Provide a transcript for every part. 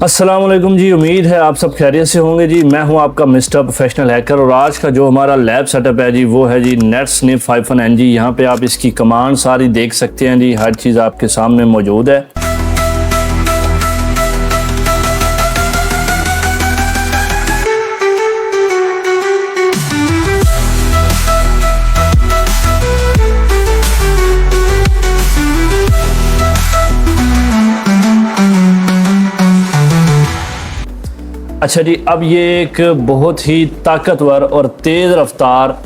अस्सलाम वालेकुम जी। उम्मीद है आप सब खैरियत से होंगे जी। मैं हूं आपका मिस्टर प्रोफेशनल हैकर और आज का जो हमारा लैब सेटअप है जी वो है जी netsnif-ng। यहाँ पे आप इसकी कमांड सारी देख सकते हैं जी, हर चीज़ आपके सामने मौजूद है। अच्छा जी, अब ये एक बहुत ही ताकतवर और तेज़ रफ्तार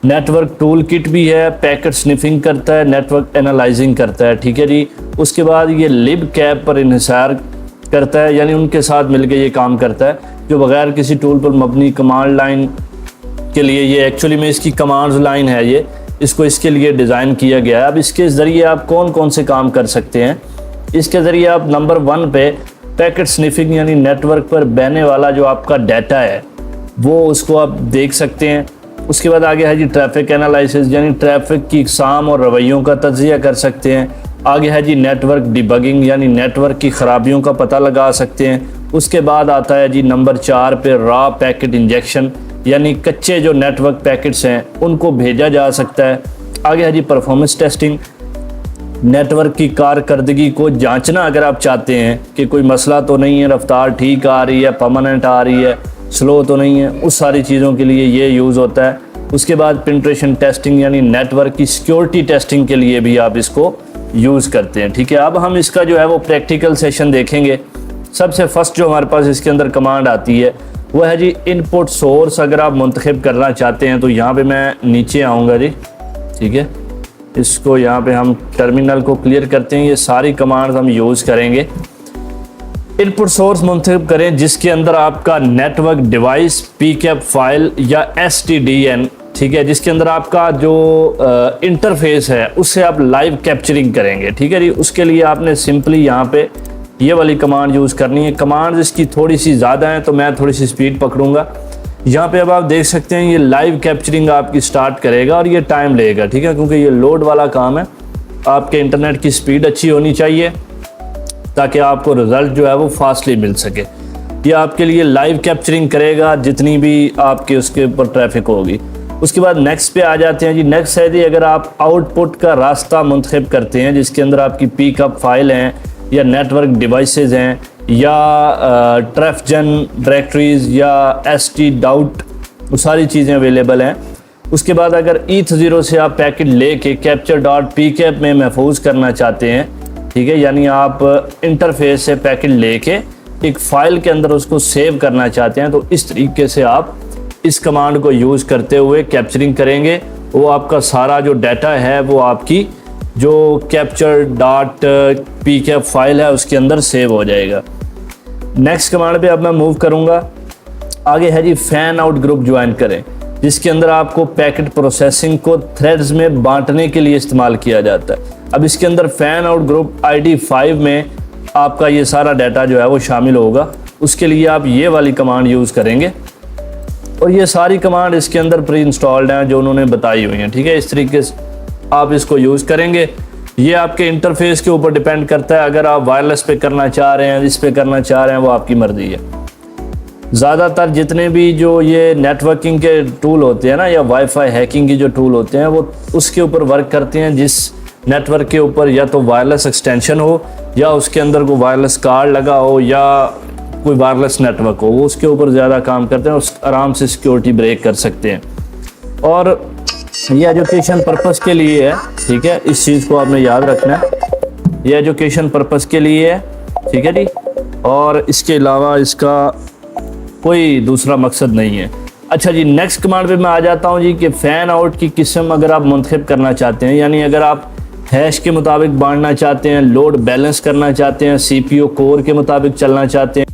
नेटवर्क टूल किट भी है। पैकेट स्निफिंग करता है, नेटवर्क एनालाइजिंग करता है, ठीक है जी। उसके बाद ये लिब कैप पर इन्हिसार करता है, यानी उनके साथ मिलके ये काम करता है जो बगैर किसी टूल पर मबनी कमांड लाइन के लिए, ये एक्चुअली में इसकी कमांड्स लाइन है, ये इसको इसके लिए डिज़ाइन किया गया है। अब इसके ज़रिए आप कौन कौन से काम कर सकते हैं। इसके ज़रिए आप नंबर 1 पे पैकेट स्निफिंग यानी नेटवर्क पर बहने वाला जो आपका डाटा है वो उसको आप देख सकते हैं। उसके बाद आगे है जी ट्रैफिक एनालिसिस, यानी ट्रैफिक की इकसाम और रवैयों का तज्जिया कर सकते हैं। आगे है जी नेटवर्क डिबगिंग, यानी नेटवर्क की ख़राबियों का पता लगा सकते हैं। उसके बाद आता है जी नंबर 4 पे रॉ पैकेट इंजेक्शन, यानी कच्चे जो नेटवर्क पैकेट्स हैं उनको भेजा जा सकता है। आगे है जी परफॉर्मेंस टेस्टिंग, नेटवर्क की कारकर्दगी को जांचना अगर आप चाहते हैं कि कोई मसला तो नहीं है, रफ्तार ठीक आ रही है, परमानेंट आ रही है, स्लो तो नहीं है, उस सारी चीज़ों के लिए ये यूज़ होता है। उसके बाद पेनिट्रेशन टेस्टिंग, यानी नेटवर्क की सिक्योरिटी टेस्टिंग के लिए भी आप इसको यूज़ करते हैं, ठीक है। अब हम इसका जो है वो प्रैक्टिकल सेशन देखेंगे। सबसे फर्स्ट जो हमारे पास इसके अंदर कमांड आती है वो है जी इनपुट सोर्स। अगर आप मुंतखब करना चाहते हैं तो यहाँ पे मैं नीचे आऊँगा जी, ठीक है। इसको यहाँ पे हम टर्मिनल को क्लियर करते हैं। ये सारी कमांड्स हम यूज़ करेंगे। इनपुट सोर्स मुंतखब करें जिसके अंदर आपका नेटवर्क डिवाइस पीकैप फाइल या STDN, ठीक है, जिसके अंदर आपका जो इंटरफेस है उससे आप लाइव कैप्चरिंग करेंगे, ठीक है जी। उसके लिए आपने सिंपली यहाँ पे ये वाली कमांड यूज़ करनी है। कमांड इसकी थोड़ी सी ज़्यादा है तो मैं थोड़ी सी स्पीड पकड़ूंगा। यहाँ पे अब आप देख सकते हैं ये लाइव कैप्चरिंग आपकी स्टार्ट करेगा और ये टाइम लेगा, ठीक है, क्योंकि ये लोड वाला काम है। आपके इंटरनेट की स्पीड अच्छी होनी चाहिए ताकि आपको रिज़ल्ट जो है वो फास्टली मिल सके। ये आपके लिए लाइव कैप्चरिंग करेगा जितनी भी आपके उसके ऊपर ट्रैफिक होगी। उसके बाद नेक्स्ट पे आ जाते हैं जी। नेक्स्ट है जी अगर आप आउटपुट का रास्ता मुंतखब करते हैं जिसके अंदर आपकी पिकअप फाइल हैं या नेटवर्क डिवाइसेस हैं या ट्रैफजन डायरेक्टरीज या STDout, वो सारी चीज़ें अवेलेबल हैं। उसके बाद अगर ETH0 से आप पैकेट लेके capture.pcap में महफूज करना चाहते हैं, ठीक है, यानी आप इंटरफेस से पैकेट लेके एक फ़ाइल के अंदर उसको सेव करना चाहते हैं, तो इस तरीके से आप इस कमांड को यूज़ करते हुए कैप्चरिंग करेंगे। वो आपका सारा जो डाटा है वो आपकी जो capture.pcap फाइल है उसके अंदर सेव हो जाएगा। नेक्स्ट कमांड पे अब मैं मूव करूंगा। आगे है जी फैन आउट ग्रुप ज्वाइन करें, जिसके अंदर आपको पैकेट प्रोसेसिंग को थ्रेड्स में बांटने के लिए इस्तेमाल किया जाता है। अब इसके अंदर फैन आउट ग्रुप ID 5 में आपका ये सारा डाटा जो है वो शामिल होगा। उसके लिए आप ये वाली कमांड यूज़ करेंगे और ये सारी कमांड इसके अंदर प्री इंस्टॉल्ड हैं जो उन्होंने बताई हुई हैं, ठीक है। इस तरीके से आप इसको यूज़ करेंगे। ये आपके इंटरफेस के ऊपर डिपेंड करता है। अगर आप वायरलेस पे करना चाह रहे हैं, इस पे करना चाह रहे हैं, वो आपकी मर्ज़ी है। ज़्यादातर जितने भी जो ये नेटवर्किंग के टूल होते हैं ना या वाईफाई हैकिंग की जो टूल होते हैं वो उसके ऊपर वर्क करते हैं जिस नेटवर्क के ऊपर या तो वायरलेस एक्सटेंशन हो या उसके अंदर कोई वायरलेस कार्ड लगा हो या कोई वायरलेस नेटवर्क हो, वो उसके ऊपर ज़्यादा काम करते हैं। उस आराम से सिक्योरिटी ब्रेक कर सकते हैं। और ये एजुकेशन पर्पस के लिए है, ठीक है, इस चीज़ को आपने याद रखना है। ये एजुकेशन पर्पस के लिए है, ठीक है जी, और इसके अलावा इसका कोई दूसरा मकसद नहीं है। अच्छा जी, नेक्स्ट कमांड पे मैं आ जाता हूँ जी कि फ़ैन आउट की किस्म अगर आप मुंतखब करना चाहते हैं, यानी अगर आप हैश के मुताबिक बांटना चाहते हैं, लोड बैलेंस करना चाहते हैं, CPU कोर के मुताबिक चलना चाहते हैं,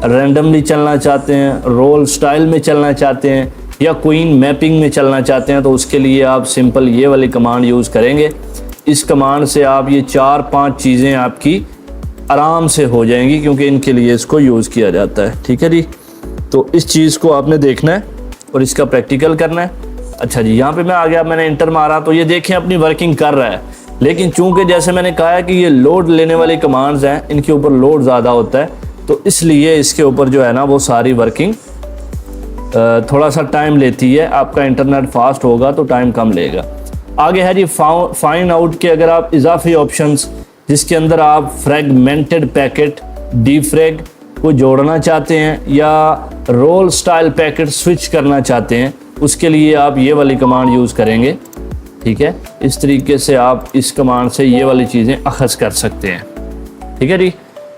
रैंडमली चलना चाहते हैं, रोल स्टाइल में चलना चाहते हैं या क्वीन मैपिंग में चलना चाहते हैं, तो उसके लिए आप सिंपल ये वाली कमांड यूज़ करेंगे। इस कमांड से आप ये 4-5 चीज़ें आपकी आराम से हो जाएंगी क्योंकि इनके लिए इसको यूज़ किया जाता है, ठीक है जी। तो इस चीज़ को आपने देखना है और इसका प्रैक्टिकल करना है। अच्छा जी, यहाँ पे मैं आ गया, मैंने इंटर मारा तो ये देखें अपनी वर्किंग कर रहा है। लेकिन चूंकि जैसे मैंने कहा है कि ये लोड लेने वाली कमांड्स हैं, इनके ऊपर लोड ज़्यादा होता है, तो इसलिए इसके ऊपर जो है ना वो सारी वर्किंग थोड़ा सा टाइम लेती है। आपका इंटरनेट फास्ट होगा तो टाइम कम लेगा। आगे है जी फाइंड आउट के अगर आप इजाफी ऑप्शंस जिसके अंदर आप फ्रेगमेंटेड पैकेट डीफ्रैग को जोड़ना चाहते हैं या रोल स्टाइल पैकेट स्विच करना चाहते हैं, उसके लिए आप ये वाली कमांड यूज़ करेंगे। ठीक है, इस तरीके से आप इस कमांड से ये वाली चीज़ें अखज़ कर सकते हैं। ठीक है जी,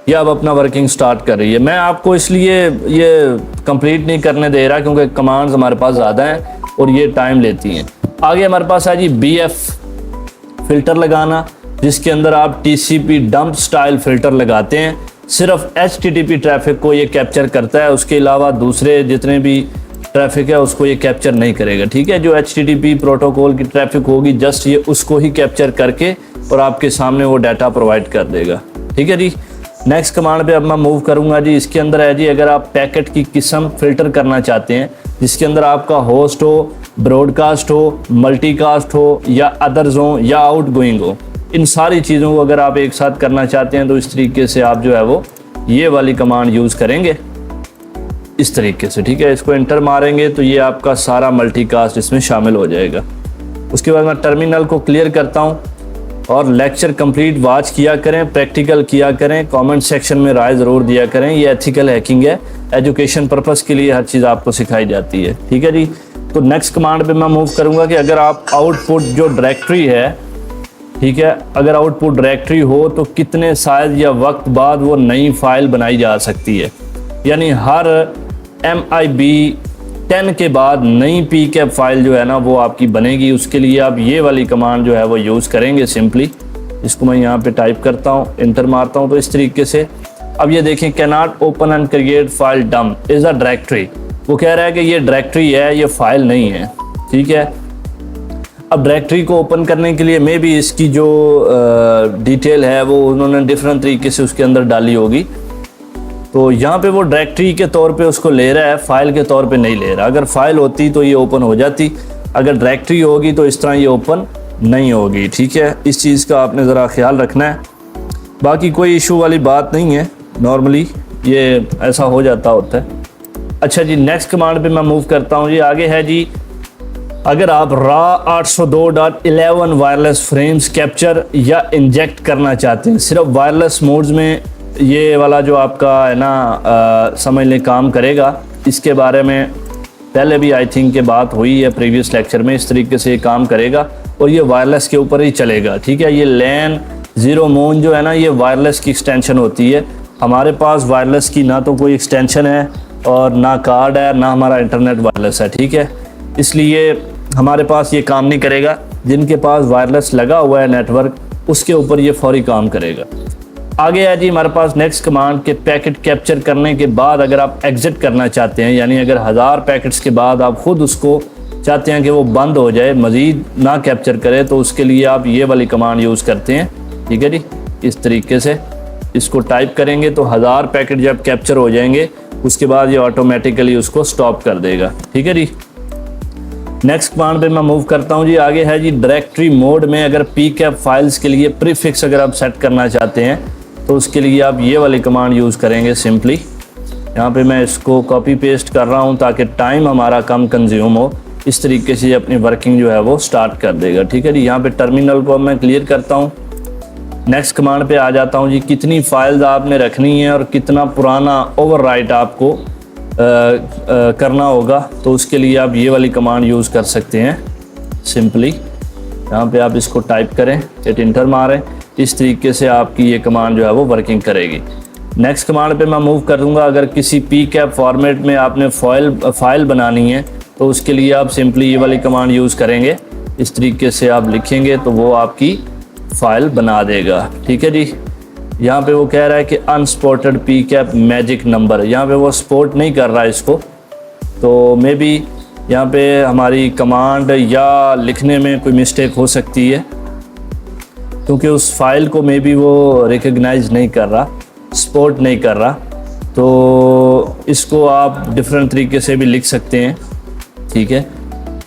ये अब अपना वर्किंग स्टार्ट कर रही है। मैं आपको इसलिए ये कंप्लीट नहीं करने दे रहा क्योंकि कमांड्स हमारे पास ज़्यादा हैं और ये टाइम लेती हैं। आगे हमारे पास है जी BF फ़िल्टर लगाना, जिसके अंदर आप TCP डंप स्टाइल फ़िल्टर लगाते हैं। सिर्फ HTTP ट्रैफिक को ये कैप्चर करता है, उसके अलावा दूसरे जितने भी ट्रैफिक है उसको ये कैप्चर नहीं करेगा। ठीक है, जो HTTP प्रोटोकॉल की ट्रैफिक होगी जस्ट ये उसको ही कैप्चर करके और आपके सामने वो डाटा प्रोवाइड कर देगा। ठीक है जी, नेक्स्ट कमांड पे अब मैं मूव करूंगा जी। इसके अंदर है जी अगर आप पैकेट की किस्म फ़िल्टर करना चाहते हैं जिसके अंदर आपका होस्ट हो, ब्रॉडकास्ट हो, मल्टीकास्ट हो या अदर्स हो या आउटगोइंग हो, इन सारी चीज़ों को अगर आप एक साथ करना चाहते हैं तो इस तरीके से आप जो है वो ये वाली कमांड यूज़ करेंगे इस तरीके से। ठीक है, इसको एंटर मारेंगे तो ये आपका सारा मल्टीकास्ट इसमें शामिल हो जाएगा। उसके बाद मैं टर्मिनल को क्लियर करता हूँ और लेक्चर कंप्लीट वॉच किया करें, प्रैक्टिकल किया करें, कमेंट सेक्शन में राय ज़रूर दिया करें। ये एथिकल हैकिंग है, एजुकेशन पर्पज़ के लिए हर चीज़ आपको सिखाई जाती है। ठीक है जी, तो नेक्स्ट कमांड पे मैं मूव करूँगा कि अगर आप आउटपुट जो डायरेक्टरी है, ठीक है, अगर आउटपुट डायरेक्टरी हो तो कितने साइज़ या वक्त बाद वो नई फाइल बनाई जा सकती है। यानी हर MIB 10 के बाद नई PCAP फाइल जो है ना वो आपकी बनेगी। उसके लिए आप ये वाली कमांड जो है वो यूज़ करेंगे सिंपली। इसको मैं यहाँ पे टाइप करता हूँ, एंटर मारता हूँ तो इस तरीके से अब ये देखें cannot open and create file dump is a directory. वो कह रहा है कि ये डायरेक्टरी है, ये फाइल नहीं है। ठीक है, अब डायरेक्टरी को ओपन करने के लिए मे भी इसकी जो डिटेल है वो उन्होंने डिफरेंट तरीके से उसके अंदर डाली होगी। तो यहाँ पे वो डायरेक्टरी के तौर पे उसको ले रहा है, फाइल के तौर पे नहीं ले रहा। अगर फाइल होती तो ये ओपन हो जाती, अगर डायरेक्टरी होगी तो इस तरह ये ओपन नहीं होगी। ठीक है, इस चीज़ का आपने ज़रा ख्याल रखना है। बाकी कोई इशू वाली बात नहीं है, नॉर्मली ये ऐसा हो जाता होता है। अच्छा जी, नेक्स्ट कमांड पे मैं मूव करता हूँ जी। आगे है जी अगर आप RAW 802.11 वायरलेस फ्रेम्स कैप्चर या इंजेक्ट करना चाहते हैं, सिर्फ वायरलेस मोड्स में ये वाला जो आपका है ना समझ लें काम करेगा। इसके बारे में पहले भी आई थिंक के बात हुई है प्रीवियस लेक्चर में। इस तरीके से ये काम करेगा और ये वायरलेस के ऊपर ही चलेगा। ठीक है, ये LAN 0 मोन जो है ना ये वायरलेस की एक्सटेंशन होती है। हमारे पास वायरलेस की ना तो कोई एक्सटेंशन है और ना कार्ड है, ना हमारा इंटरनेट वायरलेस है। ठीक है, इसलिए हमारे पास ये काम नहीं करेगा। जिनके पास वायरलेस लगा हुआ है नेटवर्क उसके ऊपर ये फौरी काम करेगा। आगे है जी हमारे पास नेक्स्ट कमांड के पैकेट कैप्चर करने के बाद अगर आप एग्जिट करना चाहते हैं, यानी अगर 1000 पैकेट्स के बाद आप ख़ुद उसको चाहते हैं कि वो बंद हो जाए, मज़ीद ना कैप्चर करे, तो उसके लिए आप ये वाली कमांड यूज़ करते हैं। ठीक है जी, इस तरीके से इसको टाइप करेंगे तो 1000 पैकेट जब कैप्चर हो जाएंगे उसके बाद ये ऑटोमेटिकली उसको स्टॉप कर देगा। ठीक है जी, नेक्स्ट कमांड पे मैं मूव करता हूँ जी। आगे है जी डायरेक्टरी मोड में अगर PCAP फाइल्स के लिए प्रीफिक्स अगर आप सेट करना चाहते हैं तो उसके लिए आप ये वाली कमांड यूज़ करेंगे सिंपली। यहाँ पे मैं इसको कॉपी पेस्ट कर रहा हूँ ताकि टाइम हमारा कम कंज्यूम हो। इस तरीके से ये अपनी वर्किंग जो है वो स्टार्ट कर देगा। ठीक है जी, यहाँ पे टर्मिनल को मैं क्लियर करता हूँ। नेक्स्ट कमांड पे आ जाता हूँ जी। कितनी फाइल्स आपने रखनी है और कितना पुराना ओवरराइट आपको करना होगा, तो उसके लिए आप ये वाली कमांड यूज़ कर सकते हैं सिंपली। यहाँ पे आप इसको टाइप करें, हिट इंटर मारें, इस तरीके से आपकी ये कमांड जो है वो वर्किंग करेगी। नेक्स्ट कमांड पे मैं मूव करूँगा। अगर किसी PCAP फॉर्मेट में आपने फाइल बनानी है तो उसके लिए आप सिंपली ये वाली कमांड यूज़ करेंगे। इस तरीके से आप लिखेंगे तो वो आपकी फ़ाइल बना देगा। ठीक है जी, यहाँ पे वो कह रहा है कि अनस्पॉटेड PCAP मैजिक नंबर, यहाँ पे वो स्पॉट नहीं कर रहा है इसको, तो मे बी यहाँ पे हमारी कमांड या लिखने में कोई मिस्टेक हो सकती है क्योंकि उस फाइल को मे बी वो रिकग्नाइज नहीं कर रहा, स्पॉट नहीं कर रहा। तो इसको आप डिफरेंट तरीके से भी लिख सकते हैं। ठीक है,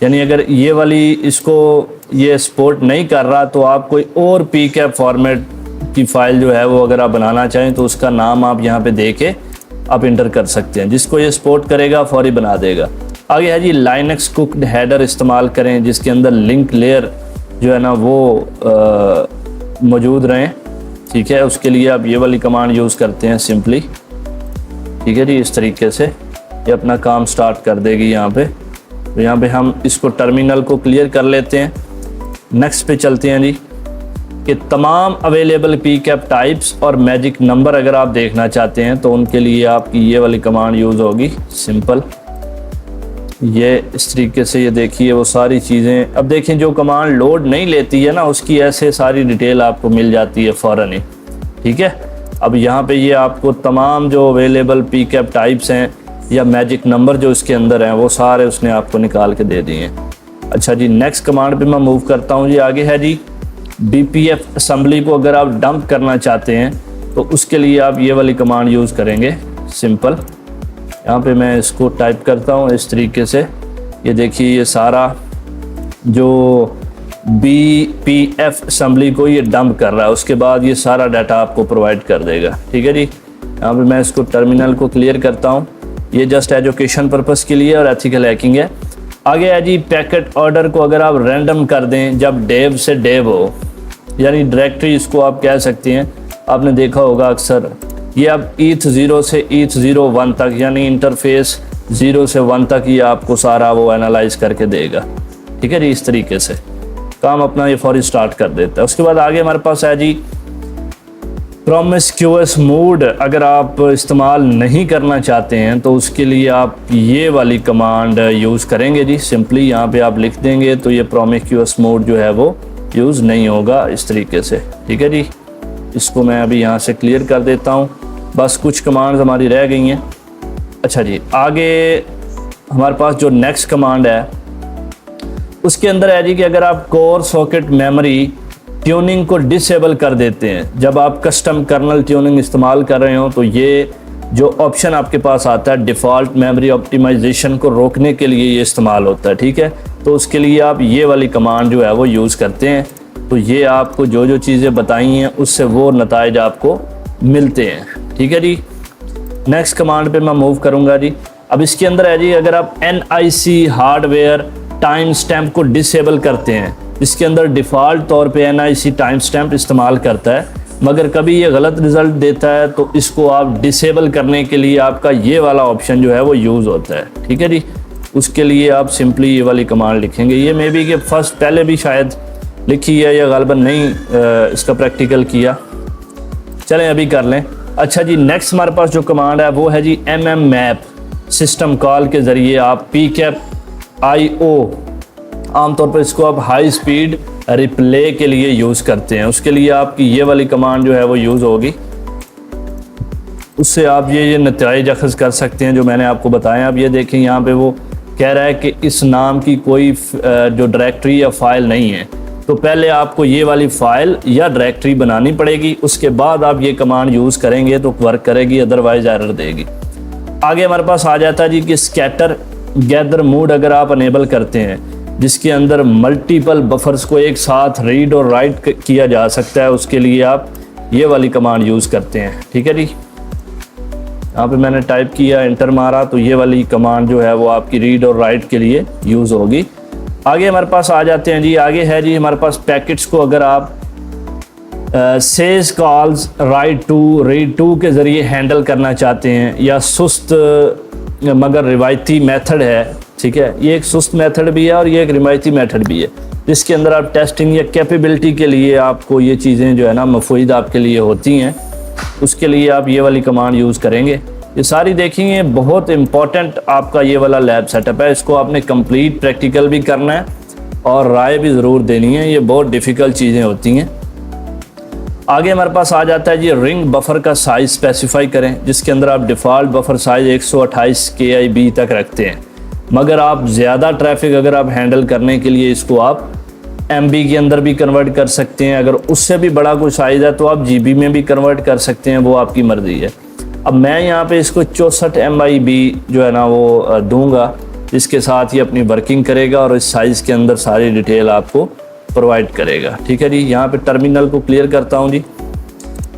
यानी अगर ये वाली इसको ये स्पॉट नहीं कर रहा तो आप कोई और PCAP फॉर्मेट की फ़ाइल जो है वो अगर आप बनाना चाहें तो उसका नाम आप यहाँ पे दे के आप इंटर कर सकते हैं। जिसको ये सपोर्ट करेगा फौरी बना देगा। आगे है जी लाइनक्स कुक्ड हेडर इस्तेमाल करें, जिसके अंदर लिंक लेयर जो है ना वो मौजूद रहें, ठीक है। उसके लिए आप ये वाली कमांड यूज़ करते हैं सिंपली, ठीक है जी। इस तरीके से ये अपना काम स्टार्ट कर देगी यहाँ पे। तो यहाँ पे हम इसको टर्मिनल को क्लियर कर लेते हैं। नेक्स्ट पे चलते हैं जी कि तमाम अवेलेबल पीकैप टाइप्स और मैजिक नंबर अगर आप देखना चाहते हैं तो उनके लिए आपकी ये वाली कमांड यूज़ होगी सिंपल। ये इस तरीके से ये देखिए वो सारी चीज़ें। अब देखें जो कमांड लोड नहीं लेती है ना उसकी ऐसे सारी डिटेल आपको मिल जाती है फ़ौरन ही, ठीक है। अब यहाँ पे ये आपको तमाम जो अवेलेबल पीकैप टाइप्स हैं या मैजिक नंबर जो इसके अंदर हैं वो सारे उसने आपको निकाल के दे दिए हैं। अच्छा जी नेक्स्ट कमांड पे मैं मूव करता हूँ जी। आगे है जी BPF असम्बली को अगर आप डंप करना चाहते हैं तो उसके लिए आप ये वाली कमांड यूज़ करेंगे सिंपल। यहाँ पे मैं इसको टाइप करता हूँ इस तरीके से। ये देखिए ये सारा जो BPF असम्बली को ये डंप कर रहा है, उसके बाद ये सारा डाटा आपको प्रोवाइड कर देगा, ठीक है जी। यहाँ पे मैं इसको टर्मिनल को क्लियर करता हूँ। ये जस्ट एजुकेशन पर्पज़ के लिए और एथिकल हैकिंग है। आगे है जी पैकेट ऑर्डर को अगर आप रैंडम कर दें जब डेव से डेव हो, यानी डायरेक्टरी इसको आप कह सकते हैं। आपने देखा होगा अक्सर ये अब ETH 0 से ETH 01 तक यानी इंटरफेस 0 से 1 तक ये आपको सारा वो एनालाइज करके देगा, ठीक है जी। इस तरीके से काम अपना ये फौरी स्टार्ट कर देता है। उसके बाद आगे हमारे पास है जी प्रोमिस्क्यूअस मोड अगर आप इस्तेमाल नहीं करना चाहते हैं तो उसके लिए आप ये वाली कमांड यूज़ करेंगे जी। सिंपली यहाँ पे आप लिख देंगे तो ये प्रोमिस्क्यूअस मोड जो है वो यूज़ नहीं होगा इस तरीके से, ठीक है जी। इसको मैं अभी यहाँ से क्लियर कर देता हूँ। बस कुछ कमांड्स हमारी रह गई हैं। अच्छा जी आगे हमारे पास जो नेक्स्ट कमांड है उसके अंदर है जी कि अगर आप कोर सॉकेट मेमोरी ट्यूनिंग को डिसेबल कर देते हैं, जब आप कस्टम कर्नल ट्यूनिंग इस्तेमाल कर रहे हो तो ये जो ऑप्शन आपके पास आता है डिफ़ॉल्ट मेमोरी ऑप्टिमाइजेशन को रोकने के लिए ये इस्तेमाल होता है, ठीक है। तो उसके लिए आप ये वाली कमांड जो है वो यूज़ करते हैं। तो ये आपको जो जो चीज़ें बताई हैं उससे वो नताइज आपको मिलते हैं, ठीक है जी। नेक्स्ट कमांड पे मैं मूव करूँगा जी। अब इसके अंदर है जी अगर आप NIC हार्डवेयर टाइम स्टैम्प को डिसेबल करते हैं, इसके अंदर डिफ़ॉल्ट तौर पे NIC टाइम स्टैम्प इस्तेमाल करता है, मगर कभी ये गलत रिज़ल्ट देता है तो इसको आप डिसेबल करने के लिए आपका ये वाला ऑप्शन जो है वो यूज़ होता है, ठीक है जी। उसके लिए आप सिंपली ये वाली कमांड लिखेंगे। ये मे बी कि फर्स्ट पहले भी शायद लिखी है या गालिबन नहीं इसका प्रैक्टिकल किया, चलें अभी कर लें। अच्छा जी नेक्स्ट हमारे पास जो कमांड है वो है जी MMMap सिस्टम कॉल के ज़रिए आप पीकैप IO आमतौर पर इसको आप हाई स्पीड रिप्ले के लिए यूज़ करते हैं। उसके लिए आपकी ये वाली कमांड जो है वो यूज़ होगी। उससे आप ये नतीजे अखज़ कर सकते हैं जो मैंने आपको बताया। अब ये देखें यहाँ पे वो कह रहा है कि इस नाम की कोई जो डायरेक्टरी या फाइल नहीं है, तो पहले आपको ये वाली फ़ाइल या डायरेक्टरी बनानी पड़ेगी, उसके बाद आप ये कमांड यूज़ करेंगे तो वर्क करेगी, अदरवाइज़ एरर देगी। आगे हमारे पास आ जाता है जी कि स्कैटर गैदर मोड अगर आप अनेबल करते हैं जिसके अंदर मल्टीपल बफर्स को एक साथ रीड और राइट किया जा सकता है, उसके लिए आप ये वाली कमांड यूज़ करते हैं, ठीक है जी। यहाँ पे मैंने टाइप किया, एंटर मारा, तो ये वाली कमांड जो है वो आपकी रीड और राइट के लिए यूज़ होगी। आगे हमारे पास आ जाते हैं जी। आगे है जी हमारे पास पैकेट्स को अगर आप सेज calls write to read to के ज़रिए हैंडल करना चाहते हैं या सुस्त मगर रिवायती मेथड है, ठीक है। ये एक सुस्त मेथड भी है और ये एक रिवायती मेथड भी है, जिसके अंदर आप टेस्टिंग या कैपेबिलिटी के लिए आपको ये चीज़ें जो है ना मुफीद आपके लिए होती हैं, उसके लिए आप ये वाली कमांड यूज़ करेंगे। ये सारी देखेंगे बहुत इंपॉर्टेंट आपका ये वाला लैब सेटअप है, इसको आपने कंप्लीट प्रैक्टिकल भी करना है और राय भी ज़रूर देनी है, ये बहुत डिफ़िकल्ट चीज़ें होती हैं। आगे हमारे पास आ जाता है जी रिंग बफर का साइज़ स्पेसिफाई करें, जिसके अंदर आप डिफ़ॉल्ट बफर साइज़ 128 KB तक रखते हैं, मगर आप ज़्यादा ट्रैफिक अगर आप हैंडल करने के लिए इसको आप MB के अंदर भी कन्वर्ट कर सकते हैं। अगर उससे भी बड़ा कोई साइज़ है तो आप GB में भी कन्वर्ट कर सकते हैं, वो आपकी मर्ज़ी है। अब मैं यहाँ पे इसको 64 MB जो है ना वो दूंगा, जिसके साथ ही अपनी वर्किंग करेगा और इस साइज़ के अंदर सारी डिटेल आपको प्रोवाइड करेगा, ठीक है जी। यहाँ पे टर्मिनल को क्लियर करता हूँ जी।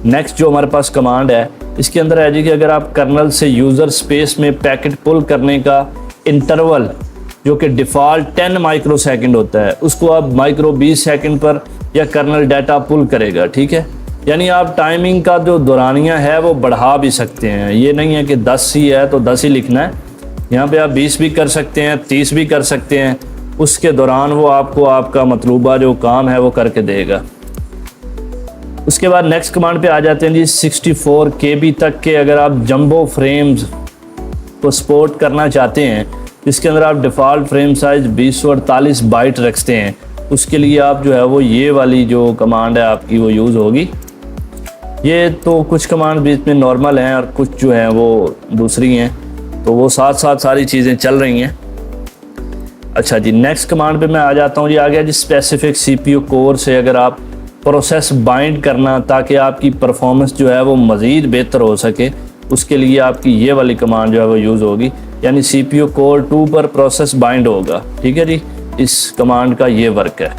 नेक्स्ट जो हमारे पास कमांड है इसके अंदर है जी कि अगर आप कर्नल से यूज़र स्पेस में पैकेट पुल करने का इंटरवल जो कि डिफ़ॉल्ट 10 माइक्रोसेकंड होता है, उसको आप माइक्रो 20 सेकंड पर या कर्नल डाटा पुल करेगा। ठीक है, यानी आप टाइमिंग का जो दौरानिया है वो बढ़ा भी सकते हैं। ये नहीं है कि 10 ही है तो 10 ही लिखना है, यहाँ पे आप 20 भी कर सकते हैं, 30 भी कर सकते हैं। उसके दौरान वो आपको आपका मतलूबा जो काम है वो करके देगा। उसके बाद नेक्स्ट कमांड पे आ जाते हैं जी 64 KB तक के अगर आप जंबो फ्रेम्स को सपोर्ट करना चाहते हैं, इसके अंदर आप डिफ़ॉल्ट फ्रेम साइज़ 248 बाइट रखते हैं, उसके लिए आप जो है वो ये वाली जो कमांड है आपकी वो यूज़ होगी। ये तो कुछ कमांड बीच में नॉर्मल हैं और कुछ जो हैं वो दूसरी हैं, तो वो साथ साथ सारी चीज़ें चल रही हैं। अच्छा जी, नेक्स्ट कमांड पे मैं आ जाता हूँ जी। आ गया जी स्पेसिफिक CPU कोर से अगर आप प्रोसेस बाइंड करना ताकि आपकी परफॉर्मेंस जो है वो मज़ीद बेहतर हो सके, उसके लिए आपकी ये वाली कमांड जो है वो यूज़ होगी, यानी CPU कोर 2 पर प्रोसेस बाइंड होगा। ठीक है जी, इस कमांड का ये वर्क है,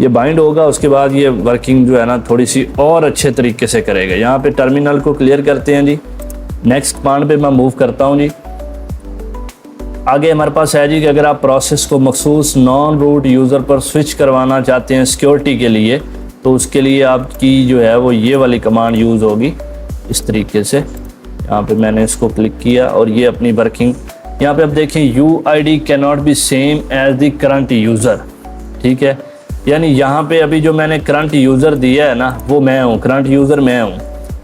ये बाइंड होगा, उसके बाद ये वर्किंग जो है ना थोड़ी सी और अच्छे तरीके से करेगा। यहाँ पे टर्मिनल को क्लियर करते हैं जी। नेक्स्ट कमांड पे मैं मूव करता हूँ जी। आगे हमारे पास है जी कि अगर आप प्रोसेस को मखसूस नॉन रूट यूज़र पर स्विच करवाना चाहते हैं सिक्योरिटी के लिए, तो उसके लिए आपकी जो है वो ये वाली कमांड यूज़ होगी इस तरीके से। यहाँ पे मैंने इसको क्लिक किया और ये अपनी वर्किंग, यहाँ पे आप देखें UID can not be same as the current user. ठीक है, यानी यहाँ पे अभी जो मैंने करंट यूज़र दिया है ना वो मैं हूँ, करंट यूज़र मैं हूँ।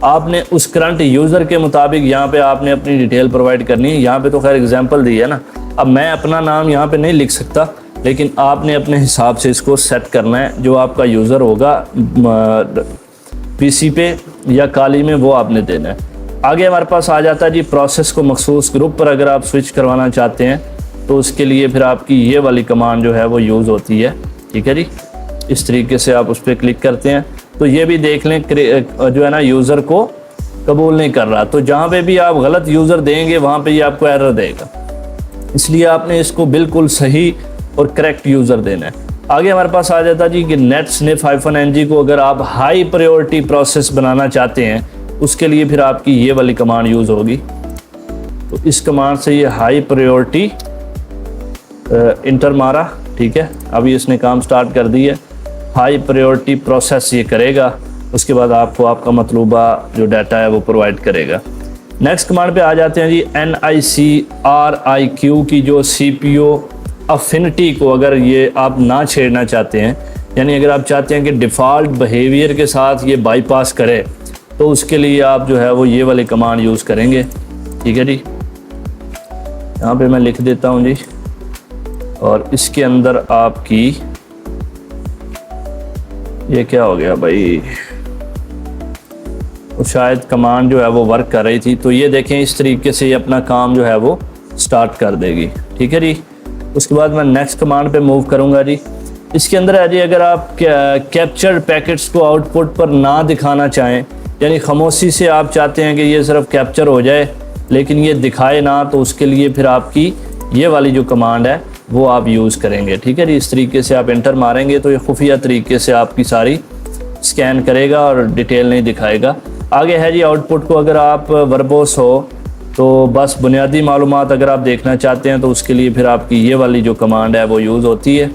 आपने उस करंट यूज़र के मुताबिक यहाँ पे आपने अपनी डिटेल प्रोवाइड करनी है। यहाँ पे तो खैर एग्जांपल दी है ना, अब मैं अपना नाम यहाँ पे नहीं लिख सकता, लेकिन आपने अपने हिसाब से इसको सेट करना है। जो आपका यूज़र होगा PC पे या काली में वो आपने देना है। आगे हमारे पास आ जाता है जी प्रोसेस को मखसूस ग्रुप पर अगर आप स्विच करवाना चाहते हैं, तो उसके लिए फिर आपकी ये वाली कमांड जो है वो यूज़ होती है। ठीक है जी, इस तरीके से आप उस पर क्लिक करते हैं तो ये भी देख लें जो है ना यूज़र को कबूल नहीं कर रहा, तो जहाँ पे भी आप गलत यूज़र देंगे वहाँ पे ये आपको एरर देगा, इसलिए आपने इसको बिल्कुल सही और करेक्ट यूज़र देना है। आगे हमारे पास आ जाता जी कि नेट स्निफ -ng को अगर आप हाई प्रायोरिटी प्रोसेस बनाना चाहते हैं, उसके लिए फिर आपकी ये वाली कमांड यूज़ होगी। तो इस कमांड से ये हाई प्रायोरिटी इंटर मारा। ठीक है, अभी इसने काम स्टार्ट कर दी है, हाई प्रायोरिटी प्रोसेस ये करेगा, उसके बाद आपको आपका मतलूबा जो डाटा है वो प्रोवाइड करेगा। नेक्स्ट कमांड पे आ जाते हैं जी NICRIQ की जो CPU अफिनिटी को अगर ये आप ना छेड़ना चाहते हैं, यानी अगर आप चाहते हैं कि डिफ़ॉल्ट बिहेवियर के साथ ये बाईपास करे, तो उसके लिए आप जो है वो ये वाली कमांड यूज़ करेंगे। ठीक है जी, यहाँ पे मैं लिख देता हूँ जी, और इसके अंदर आपकी ये क्या हो गया भाई, तो शायद कमांड जो है वो वर्क कर रही थी, तो ये देखें इस तरीके से ये अपना काम जो है वो स्टार्ट कर देगी। ठीक है जी, उसके बाद मैं नेक्स्ट कमांड पे मूव करूंगा जी। इसके अंदर है जी अगर आप कैप्चर्ड पैकेट्स को आउटपुट पर ना दिखाना चाहें, यानी खामोशी से आप चाहते हैं कि ये सिर्फ कैप्चर हो जाए लेकिन ये दिखाए ना, तो उसके लिए फिर आपकी ये वाली जो कमांड है वो आप यूज़ करेंगे। ठीक है जी, इस तरीके से आप एंटर मारेंगे तो ये खुफिया तरीके से आपकी सारी स्कैन करेगा और डिटेल नहीं दिखाएगा। आगे है जी आउटपुट को अगर आप वर्बोस हो तो बस बुनियादी मालूमात अगर आप देखना चाहते हैं, तो उसके लिए फिर आपकी ये वाली जो कमांड है वो यूज़ होती है।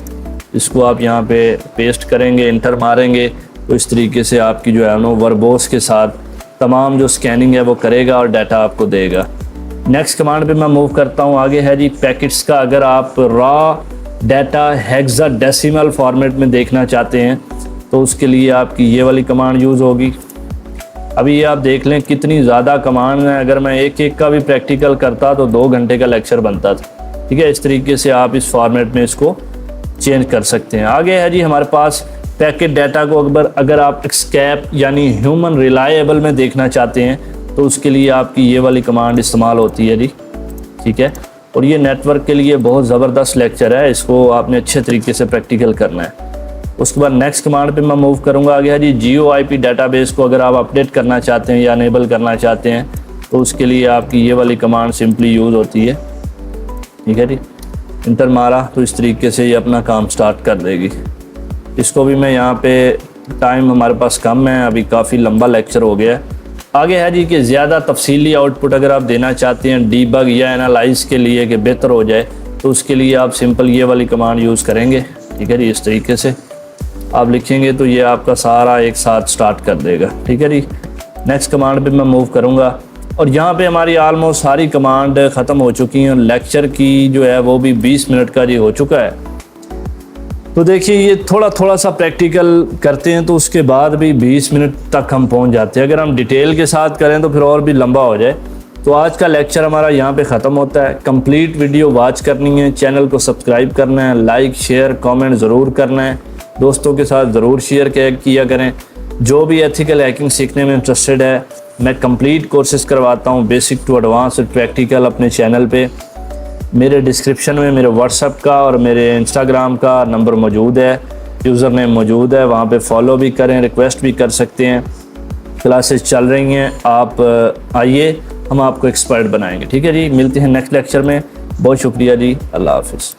इसको आप यहाँ पे पेस्ट करेंगे, एंटर मारेंगे, तो इस तरीके से आपकी जो है ना वर्बोस के साथ तमाम जो स्कैनिंग है वो करेगा और डाटा आपको देगा। नेक्स्ट कमांड पे मैं मूव करता हूँ। आगे है जी पैकेट्स का अगर आप रॉ डाटा हेक्साडेसिमल फॉर्मेट में देखना चाहते हैं, तो उसके लिए आपकी ये वाली कमांड यूज़ होगी। अभी ये आप देख लें कितनी ज़्यादा कमांड है, अगर मैं एक एक का भी प्रैक्टिकल करता तो 2 घंटे का लेक्चर बनता था। ठीक है, इस तरीके से आप इस फॉर्मेट में इसको चेंज कर सकते हैं। आगे है जी हमारे पास पैकेट डाटा को अगर आप एक्सकैप यानी ह्यूमन रिलायबल में देखना चाहते हैं, तो उसके लिए आपकी ये वाली कमांड इस्तेमाल होती है जी। ठीक है, और ये नेटवर्क के लिए बहुत ज़बरदस्त लेक्चर है, इसको आपने अच्छे तरीके से प्रैक्टिकल करना है। उसके बाद नेक्स्ट कमांड पे मैं मूव करूंगा। आगे है जी GeoIP डाटाबेस को अगर आप अपडेट करना चाहते हैं या अनेबल करना चाहते हैं, तो उसके लिए आपकी ये वाली कमांड सिंपली यूज़ होती है। ठीक है जी, इंटर मारा तो इस तरीके से ये अपना काम स्टार्ट कर देगी। इसको भी मैं यहाँ पे, टाइम हमारे पास कम है, अभी काफ़ी लंबा लेक्चर हो गया है, आगे है जी कि ज़्यादा तफसीली आउटपुट अगर आप देना चाहते हैं डीबग या एनालाइज के लिए कि बेहतर हो जाए, तो उसके लिए आप सिंपल ये वाली कमांड यूज़ करेंगे। ठीक है जी, इस तरीके से आप लिखेंगे तो ये आपका सारा एक साथ स्टार्ट कर देगा। ठीक है जी, नेक्स्ट कमांड पे मैं मूव करूँगा और यहाँ पे हमारी आलमोस्ट सारी कमांड ख़त्म हो चुकी हैं। लेक्चर की जो है वो भी 20 मिनट का जी हो चुका है। तो देखिए ये थोड़ा सा प्रैक्टिकल करते हैं तो उसके बाद भी 20 मिनट तक हम पहुंच जाते हैं। अगर हम डिटेल के साथ करें तो फिर और भी लंबा हो जाए। तो आज का लेक्चर हमारा यहाँ पे ख़त्म होता है। कंप्लीट वीडियो वॉच करनी है, चैनल को सब्सक्राइब करना है, लाइक शेयर कमेंट ज़रूर करना है, दोस्तों के साथ ज़रूर शेयर किया करें। जो भी एथिकल हैकिंग सीखने में इंटरेस्टेड है, मैं कंप्लीट कोर्सेज़ करवाता हूँ बेसिक टू एडवांस प्रैक्टिकल अपने चैनल पे। मेरे डिस्क्रिप्शन में मेरे व्हाट्सएप का और मेरे इंस्टाग्राम का नंबर मौजूद है, यूज़र नेम मौजूद है, वहाँ पे फॉलो भी करें, रिक्वेस्ट भी कर सकते हैं। क्लासेस चल रही हैं, आप आइए, हम आपको एक्सपर्ट बनाएंगे। ठीक है जी, मिलते हैं नेक्स्ट लेक्चर में। बहुत शुक्रिया जी, अल्लाह हाफिज़।